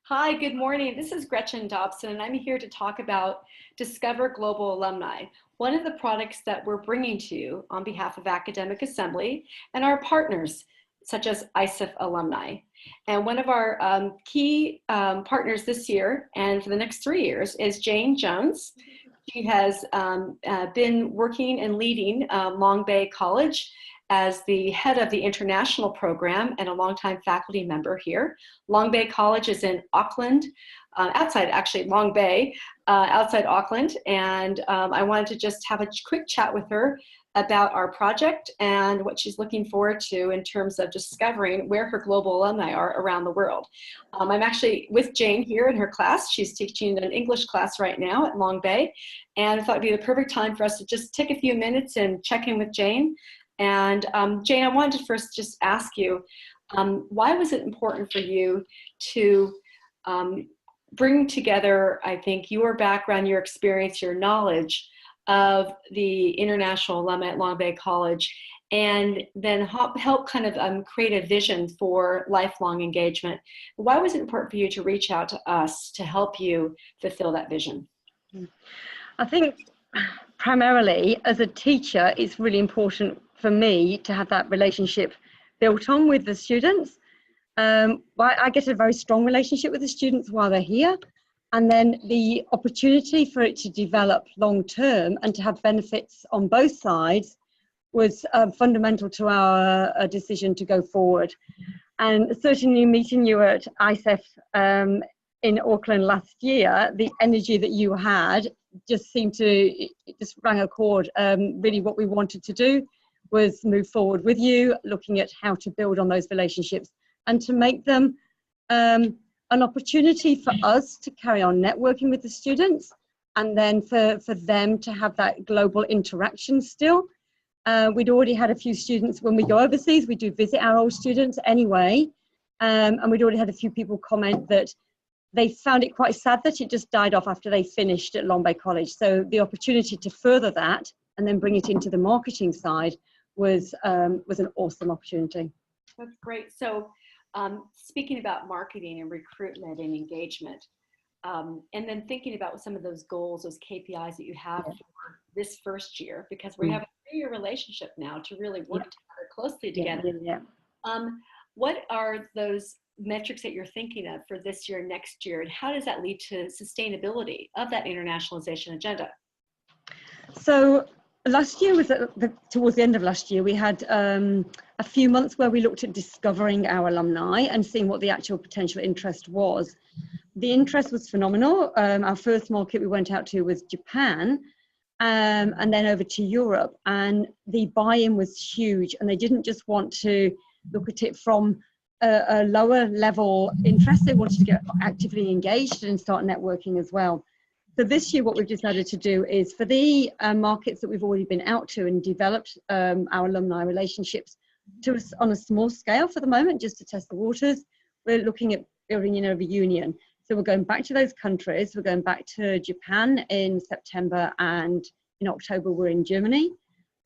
Hi, good morning. This is Gretchen Dobson, and I'm here to talk about Discover Global Alumni, one of the products that we're bringing to you on behalf of Academic Assembly and our partners, such as ISEF Alumni. And one of our key partners this year and for the next 3 years is Jayne Jones. She has been working and leading Long Bay College as the head of the international program and a longtime faculty member here. Long Bay College is in Auckland, outside actually Long Bay, outside Auckland. And I wanted to just have a quick chat with her about our project and what she's looking forward to in terms of discovering where her global alumni are around the world. I'm actually with Jayne here in her class. She's teaching an English class right now at Long Bay. And I thought it'd be the perfect time for us to just take a few minutes and check in with Jayne. And Jayne, I wanted to first just ask you, why was it important for you to bring together, I think, your background, your experience, your knowledge of the international alumni at Long Bay College, and then help kind of create a vision for lifelong engagement? Why was it important for you to reach out to us to help you fulfill that vision? I think primarily as a teacher, it's really important for me to have that relationship built on with the students. I get a very strong relationship with the students while they're here, and then the opportunity for it to develop long term and to have benefits on both sides was fundamental to our decision to go forward. And certainly meeting you at ISEF in Auckland last year, the energy that you had just seemed to, it just rang a chord. Really what we wanted to do was move forward with you, looking at how to build on those relationships and to make them an opportunity for us to carry on networking with the students, and then for them to have that global interaction still. We'd already had a few students, when we go overseas, we do visit our old students anyway, and we'd already had a few people comment that they found it quite sad that it just died off after they finished at Long Bay College. So the opportunity to further that and then bring it into the marketing side was an awesome opportunity. That's great. So speaking about marketing and recruitment and engagement, and then thinking about some of those goals, those KPIs that you have for this first year, because we have a 3-year relationship now to really work together closely together. What are those metrics that you're thinking of for this year, next year, and how does that lead to sustainability of that internationalization agenda? So last year was towards the end of last year, we had a few months where we looked at discovering our alumni and seeing what the actual potential interest was. The interest was phenomenal. Our first market we went out to was Japan, and then over to Europe, and the buy-in was huge, and they didn't just want to look at it from a lower level interest. They wanted to get actively engaged and start networking as well. So this year what we've decided to do is, for the markets that we've already been out to and developed our alumni relationships to us on a small scale for the moment, just to test the waters, we're looking at building a reunion. So we're going back to those countries. We're going back to Japan in September, and in October we're in Germany,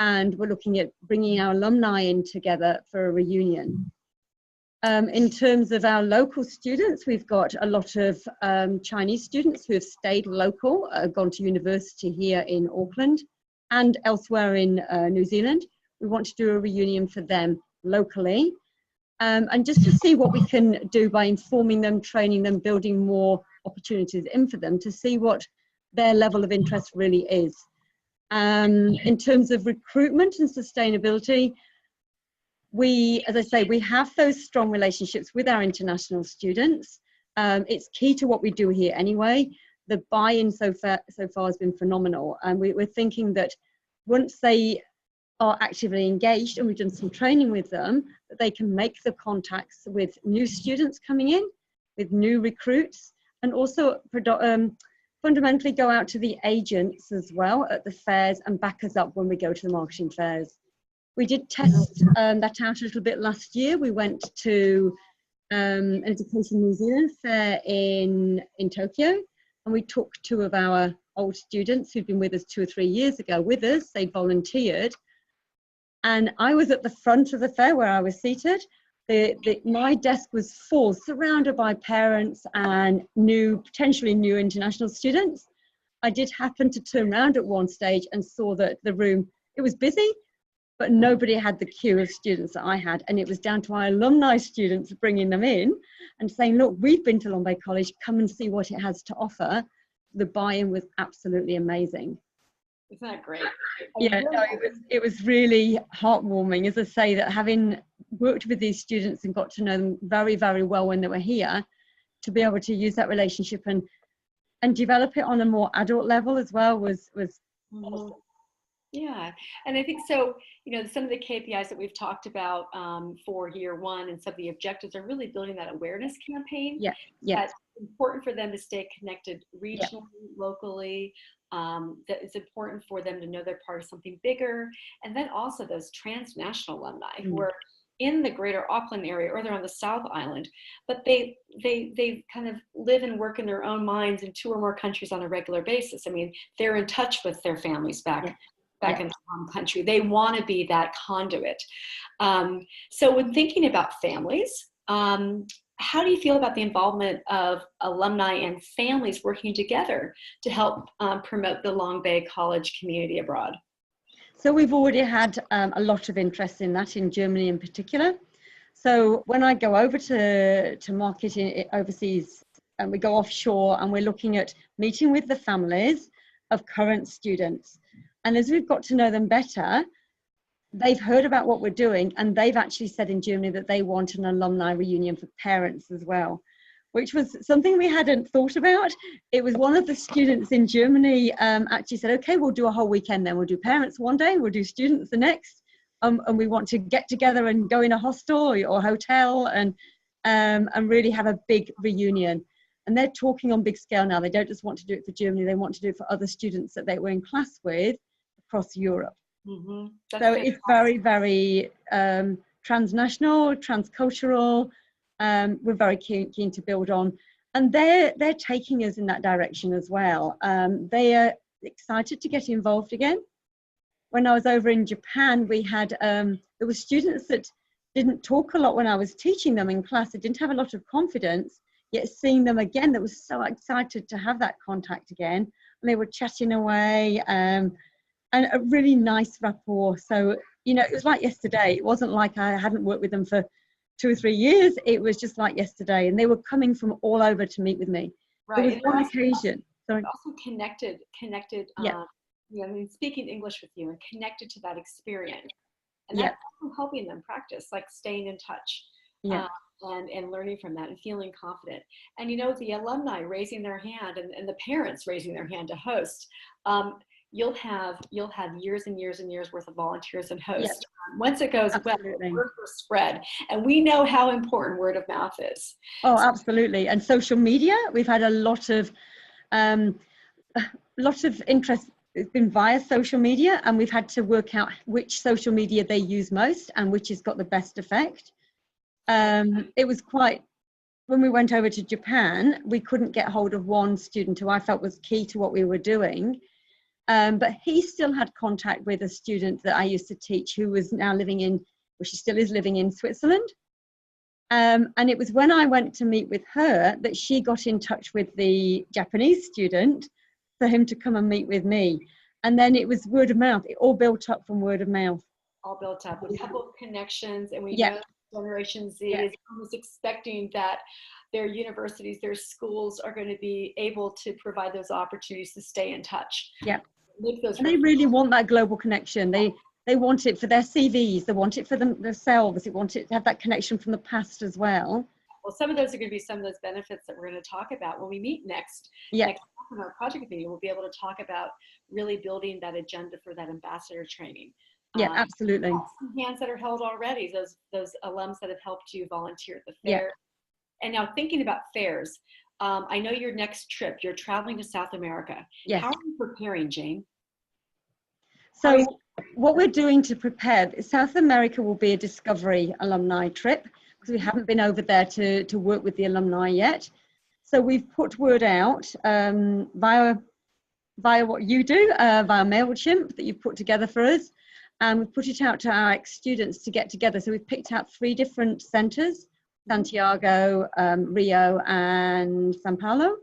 and we're looking at bringing our alumni in together for a reunion. In terms of our local students, we've got a lot of Chinese students who have stayed local, gone to university here in Auckland and elsewhere in New Zealand. We want to do a reunion for them locally, and just to see what we can do by informing them, training them, building more opportunities in for them to see what their level of interest really is. In terms of recruitment and sustainability, as I say, we have those strong relationships with our international students. It's key to what we do here anyway. The buy-in so far has been phenomenal, and we're thinking that once they are actively engaged and we've done some training with them, that they can make the contacts with new students coming in, with new recruits, and also fundamentally go out to the agents as well at the fairs and back us up when we go to the marketing fairs. We did test that out a little bit last year. We went to an Education New Zealand fair in Tokyo, and we took 2 of our old students who'd been with us 2 or 3 years ago with us. They volunteered, and I was at the front of the fair where I was seated. my desk was full, surrounded by parents and potentially new international students. I did happen to turn around at one stage and saw that the room, it was busy, but nobody had the queue of students that I had. And it was down to our alumni students bringing them in and saying, look, we've been to Lombay College, come and see what it has to offer. The buy-in was absolutely amazing. Isn't that great? Yeah, no, it was really heartwarming, as I say, that having worked with these students and got to know them very, very well when they were here, to be able to use that relationship and develop it on a more adult level as well was awesome. Yeah, and I think so, some of the KPIs that we've talked about for year one and some of the objectives are really building that awareness campaign. Yeah. That's important for them to stay connected regionally, locally. That it's important for them to know they're part of something bigger. And then also those transnational alumni who are in the greater Auckland area or they're on the South Island, but they kind of live and work in their own minds in 2 or more countries on a regular basis. I mean, they're in touch with their families back in the home country. They want to be that conduit. So when thinking about families, how do you feel about the involvement of alumni and families working together to help promote the Long Bay College community abroad? So we've already had a lot of interest in that in Germany in particular. So when I go over to market overseas and we go offshore and we're looking at meeting with the families of current students. And as we've got to know them better, they've heard about what we're doing and they've actually said in Germany that they want an alumni reunion for parents as well, which was something we hadn't thought about. It was one of the students in Germany actually said, okay, we'll do a whole weekend then. We'll do parents one day, we'll do students the next. And we want to get together and go in a hostel or hotel and really have a big reunion. And they're talking on big scale now. They don't just want to do it for Germany, they want to do it for other students that they were in class with across Europe. So it's very, very transnational, transcultural. We're very keen to build on, and they're taking us in that direction as well. They are excited to get involved again. When I was over in Japan, we had there were students that didn't talk a lot when I was teaching them in class. They didn't have a lot of confidence, yet seeing them again, they were so excited to have that contact again. And they were chatting away. And a really nice rapport. So, it was like yesterday. It wasn't like I hadn't worked with them for 2 or 3 years. It was just like yesterday. And they were coming from all over to meet with me. There was one occasion. Sorry. Also connected, speaking English with you and connected to that experience. And that's also helping them practice, like staying in touch. And learning from that and feeling confident. And the alumni raising their hand and the parents raising their hand to host. You'll have years and years and years worth of volunteers and hosts. Once it goes well, word will spread. And we know how important word of mouth is. Oh, absolutely. And social media, we've had a lot of interest. It's been via social media, and we've had to work out which social media they use most and which has got the best effect. It was when we went over to Japan, we couldn't get hold of one student who I felt was key to what we were doing. But he still had contact with a student that I used to teach who was now she still is living in Switzerland. And it was when I went to meet with her that she got in touch with the Japanese student for him to come and meet with me. And then it was word of mouth. It all built up from word of mouth. All built up. A couple of connections. And we know Generation Z is almost expecting that their universities, their schools are going to be able to provide those opportunities to stay in touch. And they really want that global connection. They want it for their CVs. They want it for themselves. They want it to have that connection from the past as well. Well, some of those are going to be some of those benefits that we're going to talk about when we meet next in our project meeting. We'll be able to talk about really building that agenda for that ambassador training. Absolutely. Some hands that are held already, those alums that have helped you volunteer at the fair. And now thinking about fairs, I know your next trip, you're traveling to South America. How are you preparing, Jayne? So what we're doing to prepare, South America will be a Discovery alumni trip because we haven't been over there to work with the alumni yet. So we've put word out via what you do, via MailChimp that you've put together for us. and we've put it out to our ex-students to get together. So we've picked out 3 different centres, Santiago, Rio and Sao Paulo.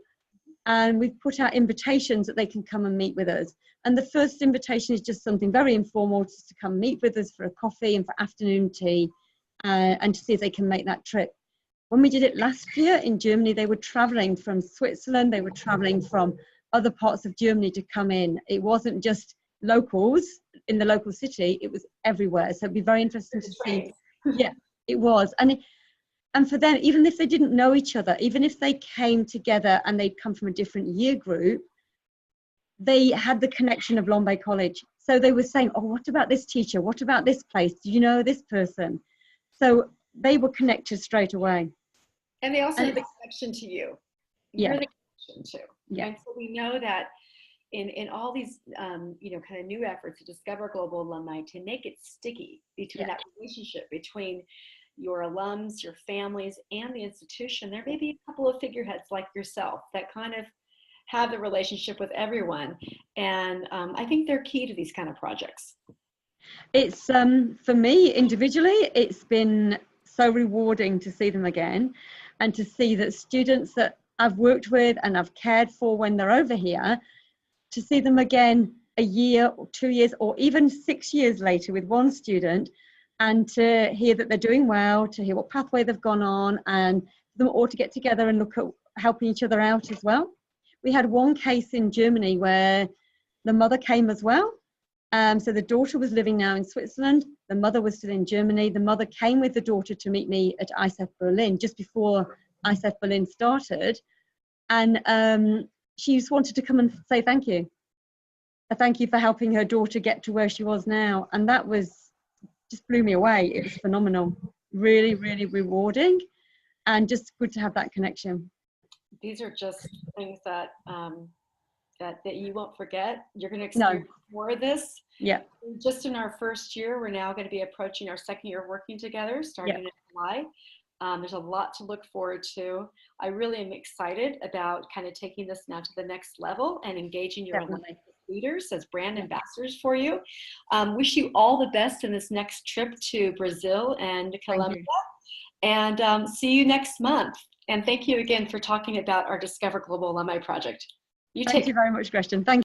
And we've put out invitations that they can come and meet with us. And the first invitation is just something very informal, just to come meet with us for a coffee and for afternoon tea, and to see if they can make that trip. When we did it last year in Germany, they were traveling from Switzerland, they were traveling from other parts of Germany to come in. It wasn't just locals in the local city, it was everywhere. So it'd be very interesting to see. Yeah, it was. And for them, even if they didn't know each other, even if they came together and they'd come from a different year group, they had the connection of Lombay College. So they were saying, oh, what about this teacher? What about this place? Do you know this person? So they were connected straight away. And they also have the connection to you. Yeah. You're the connection too. Yeah. And so we know that in all these, you know, kind of new efforts to discover global alumni, to make it sticky between that relationship between your alums, your families, and the institution, there may be a couple of figureheads like yourself that kind of have the relationship with everyone. And I think they're key to these kind of projects. It's, for me individually, it's been so rewarding to see them again, and to see that students that I've worked with and I've cared for when they're over here, to see them again a year or 2 years or even 6 years later with one student, and to hear that they're doing well, to hear what pathway they've gone on, and for them all to get together and look at helping each other out as well. We had one case in Germany where the mother came as well. So the daughter was living now in Switzerland, the mother was still in Germany. The mother came with the daughter to meet me at ISEF Berlin just before ISEF Berlin started, and she just wanted to come and say thank you. A thank you for helping her daughter get to where she was now, and that was just blew me away. It was phenomenal, really, really rewarding, and just good to have that connection. These are just things that that you won't forget. You're going to experience more of this. Yeah. Just in our first year, we're now going to be approaching our second year working together, starting in July. There's a lot to look forward to. I really am excited about kind of taking this now to the next level and engaging your leaders as brand ambassadors for you. Wish you all the best in this next trip to Brazil and Colombia. And see you next month. And thank you again for talking about our Discover Global Alumni project. Thank you very much, Gretchen. Thank you.